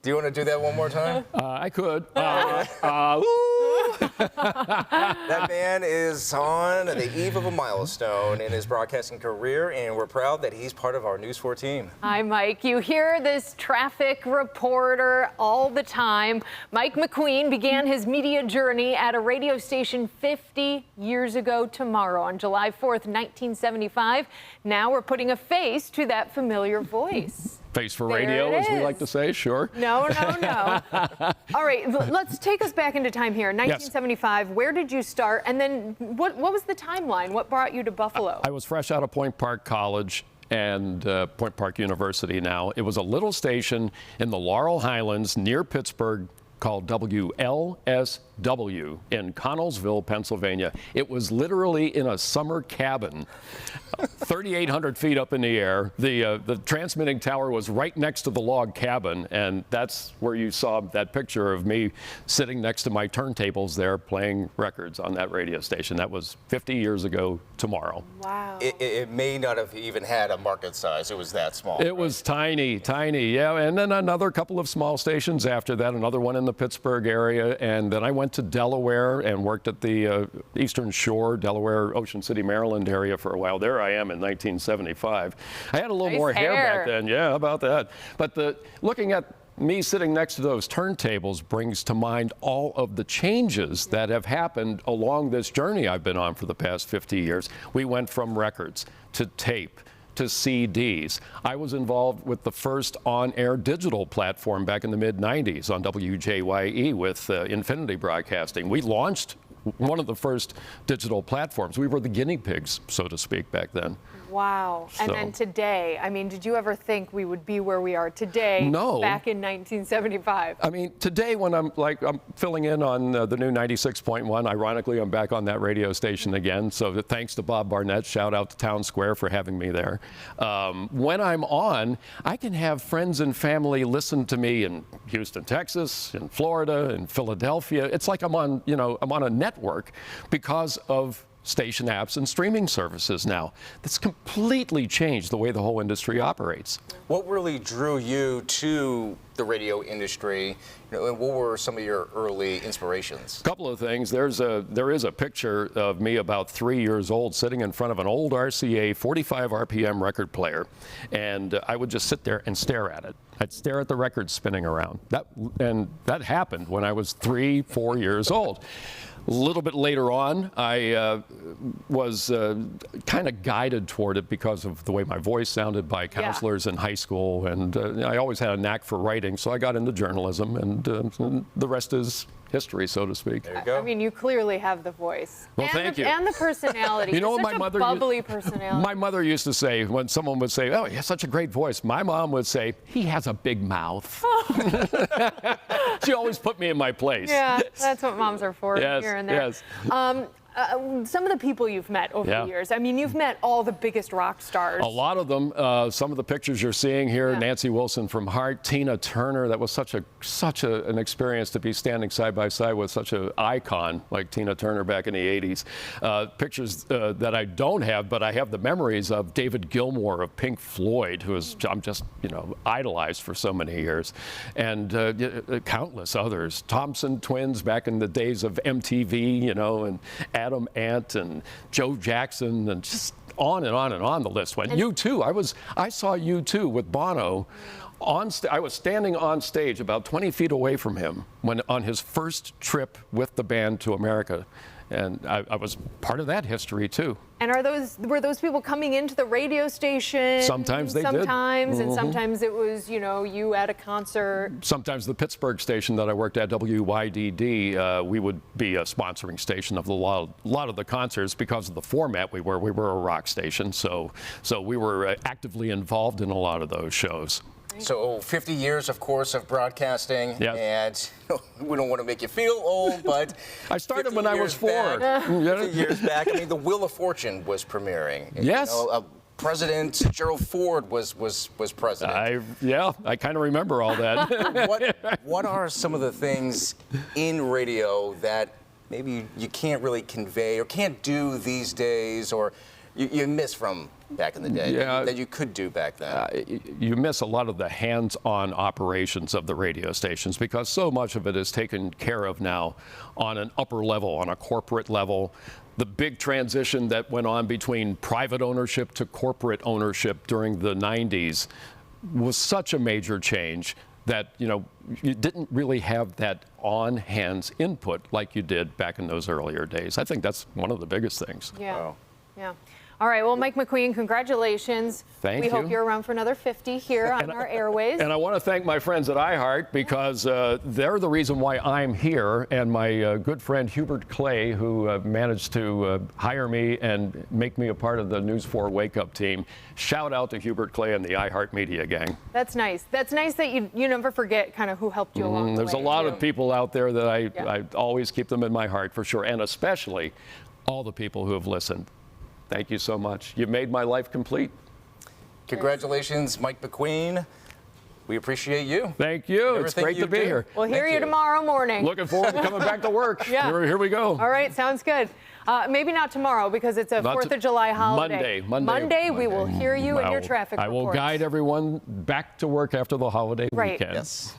Do you want to do that one more time? I could. That man is on the eve of a milestone in his broadcasting career, and we're proud that he's part of our News 4 team. Hi, Mike. You hear this traffic reporter all the time. Mike McQueen began his media journey at a radio station 50 years ago tomorrow, on July 4th, 1975. Now we're putting a face to that familiar voice. Face for radio, as we like to say, sure. No. All right, let's take us back into time here. 1975, Where did you start? And then what was the timeline? What brought you to Buffalo? I was fresh out of Point Park College and Point Park University now. It was a little station in the Laurel Highlands near Pittsburgh called WLSW in Connellsville, Pennsylvania. It was literally in a summer cabin, 3,800 feet up in the air. The transmitting tower was right next to the log cabin, and that's where you saw that picture of me sitting next to my turntables there playing records on that radio station. That was 50 years ago tomorrow. Wow. It may not have even had a market size. It was that small. It was tiny, yeah. And then another couple of small stations after that, another one in the Pittsburgh area, and then I went to Delaware and worked at the Eastern Shore, Delaware, Ocean City, Maryland area for a while. There I am in 1975. I had a little more hair back then. Yeah, how about that? But looking at me sitting next to those turntables brings to mind all of the changes that have happened along this journey I've been on for the past 50 years. We went from records to tape to CDs. I was involved with the first on-air digital platform back in the mid-90s on WJYE with Infinity Broadcasting. We launched one of the first digital platforms. We were the guinea pigs, so to speak, back then. Wow. And then today, I mean, did you ever think we would be where we are today? No. Back in 1975? I mean, today when I'm filling in on the new 96.1, ironically, I'm back on that radio station again. So thanks to Bob Barnett, shout out to Town Square for having me there. When I'm on, I can have friends and family listen to me in Houston, Texas, in Florida, in Philadelphia. It's like I'm on a network because of station apps and streaming services now. That's completely changed the way the whole industry operates. What really drew you to the radio industry, and what were some of your early inspirations? A couple of things. There is a picture of me about 3 years old sitting in front of an old RCA 45 RPM record player, and I would just sit there and stare at it. I'd stare at the record spinning around. That happened when I was 3, 4 years old. A little bit later on, I was kind of guided toward it because of the way my voice sounded by counselors in high school, and I always had a knack for writing, so I got into journalism, and the rest is history, so to speak. There you go. I mean, you clearly have the voice. Well, thank you. And the personality. You know what such my mother bubbly personality. My mother used to say, when someone would say, "Oh, he has such a great voice," my mom would say, "He has a big mouth." She always put me in my place. Yeah, that's what moms are for, Yes, here and there. yes. Some of the people you've met over the years, I mean, you've met all the biggest rock stars. A lot of them. Some of the pictures you're seeing here, Nancy Wilson from Heart, Tina Turner. That was such an experience to be standing side by side with such an icon like Tina Turner back in the 80s. Pictures that I don't have, but I have the memories of David Gilmour of Pink Floyd, who I'm just idolized for so many years, and countless others. Thompson Twins back in the days of MTV, and Adam Ant and Joe Jackson, and just on and on and on the list went. U2, I saw U2 with Bono. I was standing on stage about 20 feet away from him on his first trip with the band to America. And I was part of that history too. And were those people coming into the radio station? Sometimes they did. Sometimes, and sometimes it was, you at a concert. Sometimes the Pittsburgh station that I worked at, WYDD, we would be a sponsoring station of a lot of the concerts because of the format we were. We were a rock station, so we were actively involved in a lot of those shows. So 50 years, of course, of broadcasting, and we don't want to make you feel old, but I started when I was 4. 50 years back, I mean, the Wheel of Fortune was premiering. Yes. President Gerald Ford was president. I kind of remember all that. What are some of the things in radio that maybe you can't really convey or can't do these days, or you miss from back in the day that you could do back then? You miss a lot of the hands-on operations of the radio stations because so much of it is taken care of now on an upper level, on a corporate level. The big transition that went on between private ownership to corporate ownership during the 90s was such a major change that, you know, you didn't really have that on-hands input like you did back in those earlier days. I think that's one of the biggest things. Yeah. Wow. Yeah. All right. Well, Mike McQueen, congratulations. Thank you. We hope you're around for another 50 here on our airways. And I want to thank my friends at iHeart because they're the reason why I'm here, and my good friend Hubert Clay, who managed to hire me and make me a part of the News 4 Wake Up team. Shout out to Hubert Clay and the iHeart Media gang. That's nice. That's nice that you never forget kind of who helped you along the way. There's a lot too. of people out there that I always keep them in my heart for sure, and especially all the people who have listened. Thank you so much. You made my life complete. Congratulations, Mike McQueen. We appreciate you. Thank you. It's Everything great you to be do. here. We'll hear you tomorrow morning. Looking forward to coming back to work. Yeah. Here we go. All right, sounds good. Maybe not tomorrow because it's a 4th of July holiday. Monday. We will hear you in your traffic report. I will guide everyone back to work after the holiday weekend. Yes.